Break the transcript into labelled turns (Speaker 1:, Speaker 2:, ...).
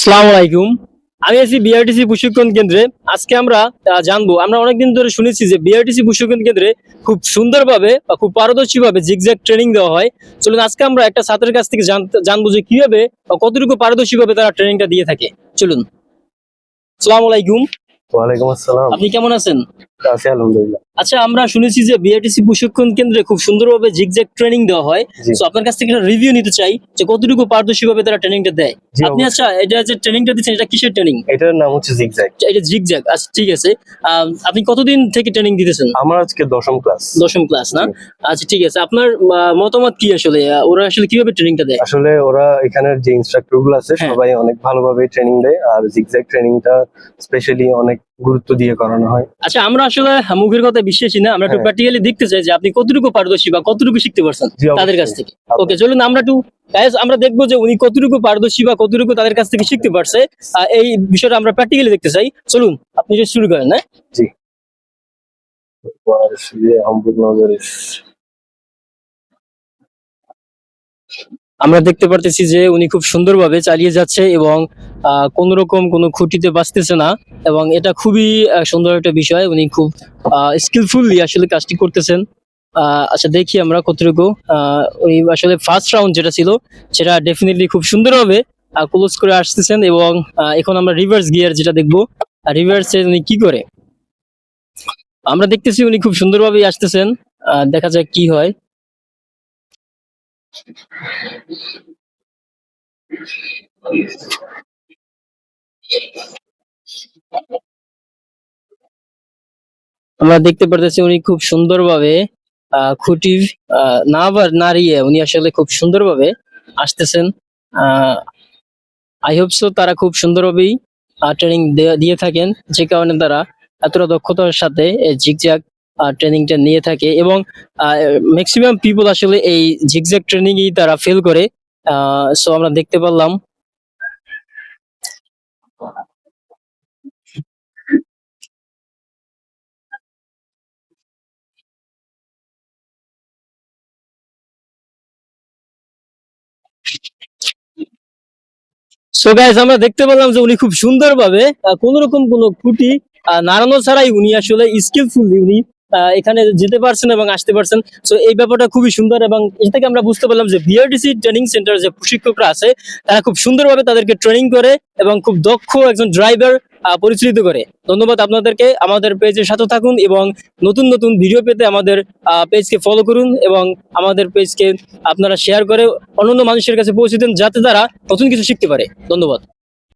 Speaker 1: আসসালামু আলাইকুম। আমি আছি বিআরটিসি প্রশিক্ষণ কেন্দ্রে। আজকে আমরা জানবো, আমরা অনেকদিন ধরে শুনেছি যে বিআরটিসি প্রশিক্ষণ কেন্দ্রে খুব সুন্দরভাবে বা খুব পারদর্শীভাবে জিগজ্যাগ ট্রেনিং দেওয়া হয়। চলুন আজকে আমরা একটা ছাত্রের কাছ থেকে জানবো যে কিভাবে বা কতটুকু পারদর্শীভাবে তারা ট্রেনিংটা দিয়ে থাকে। চলুন। আসসালামু আলাইকুম।
Speaker 2: ওয়ালাইকুম আসসালাম।
Speaker 1: আপনি কেমন আছেন?
Speaker 2: আছি আলহামদুলিল্লাহ।
Speaker 1: আচ্ছা, আমরা শুনেছি যে বিআরটিসি প্রশিক্ষণ কেন্দ্রে খুব সুন্দরভাবে জিগজ্যাগ ট্রেনিং দেওয়া হয়।
Speaker 2: জি।
Speaker 1: সো আপনার কাছ থেকে একটা রিভিউ নিতে চাই যে কতটুকু পারদর্শীভাবে তারা ট্রেনিংটা দেয়।
Speaker 2: জি,
Speaker 1: আপনি আচ্ছা, এটা যে ট্রেনিংটা দিচ্ছেন এটা কিসের ট্রেনিং?
Speaker 2: এটার নাম হচ্ছে জিগজ্যাগ।
Speaker 1: এটা জিগজ্যাগ। আচ্ছা, ঠিক আছে। আপনি কতদিন থেকে ট্রেনিং দিতেছেন?
Speaker 2: আমার আজকে 10ম ক্লাস।
Speaker 1: 10ম ক্লাস না?
Speaker 2: জি।
Speaker 1: আচ্ছা, ঠিক আছে। আপনার মতামত কি আসলে? ওরা আসলে কিভাবে ট্রেনিংটা দেয়?
Speaker 2: আসলে ওরা এখানের যে ইনস্ট্রাক্টর গুলো আছে
Speaker 1: হ্যাঁ।
Speaker 2: সবাই অনেক ভালোভাবে ট্রেনিং দেয়, আর জিগজ্যাগ ট্রেনিংটা স্পেশালি অনেক গুরুত্ব দিয়ে করানো হয়।
Speaker 1: আচ্ছা, আমরা আসলে মুখের কথা বিশ্বাসী না, আমরা একটু
Speaker 2: হ্যাঁ।
Speaker 1: প্র্যাকটিক্যালি দেখতে চাই যে আপনি কতটুকু পারদর্শী বা কতটুকু শিখতে পারছেন
Speaker 2: জি, অবশ্যই।
Speaker 1: তাদের কাছ থেকে।
Speaker 2: আচ্ছা।
Speaker 1: ওকে, চলুন আমরা একটু guys, আমরা দেখবো যে উনি কতটুকু পারদর্শী বা কতটুকু তাদের কাছ থেকে শিখতে পারছে। এই বিষয়টা আমরা প্র্যাকটিক্যালি দেখতে চাই। চলুন আপনি যে শুরু করেন। হ্যাঁ,
Speaker 2: জি।
Speaker 1: আমরা দেখতে পারতেছি যে উনি খুব সুন্দরভাবে চালিয়ে যাচ্ছে এবং কোনো রকম কোনো খুঁটিতে বাঁচতেছে না, এবং এটা খুবই সুন্দর একটা বিষয়। উনি খুব স্কিলফুলি আসলে কাজটি করতেছেন। আচ্ছা, দেখি আমরা কতটুকু উনি আসলে ফার্স্ট রাউন্ড যেটা ছিল সেটা ডেফিনেটলি খুব সুন্দরভাবে ক্লোজ করে আসতেছেন, এবং এখন আমরা রিভার্স গিয়ার যেটা দেখবো, রিভার্সে উনি কি করে। আমরা দেখতেছি উনি খুব সুন্দরভাবেই আসতেছেন। দেখা যাক কি হয়। আমরা দেখতে পারতেছি উনি খুব সুন্দরভাবে খুঁটি নাড়িয়ে উনি আসলে খুব সুন্দরভাবে আসতেছেন। আই হোপ সো তারা খুব সুন্দরভাবেই ট্রেনিং দিয়ে থাকেন, যে কারণে তারা এতটা দক্ষতার সাথে জিগজ্যাগ ট্রেনিংটা নিয়ে থাকে, এবং ম্যাক্সিমাম পিপল আসলে এই জিগজ্যাগ ট্রেনিংই তারা ফেল করে। সো আমরা দেখতে পারলাম। সো গাইস, আমরা দেখতে পেলাম যে উনি খুব সুন্দরভাবে কোন রকম কোনো খুঁটি নাড়ানো ছাড়াই উনি আসলে স্কিলফুলি উনি এখানে যেতে পারছেন এবং আসতে পারছেন। সো এই ব্যাপারটা খুবই সুন্দর, এবং এটা থেকে আমরা বুঝতে পারলাম যে বিআরটিসি ট্রেনিং সেন্টার যে প্রশিক্ষকরা আছে তারা খুব সুন্দরভাবে তাদেরকে ট্রেনিং করে এবং খুব দক্ষ একজন ড্রাইভার পরিচালিত করে। ধন্যবাদ আপনাদেরকে। আমাদের পেজের সাথে থাকুন এবং নতুন নতুন ভিডিও পেতে আমাদের পেজকে ফলো করুন, এবং আমাদের পেজকে আপনারা শেয়ার করে অন্যান্য মানুষের কাছে পৌঁছে দেন যাতে তারা নতুন কিছু শিখতে পারে। ধন্যবাদ।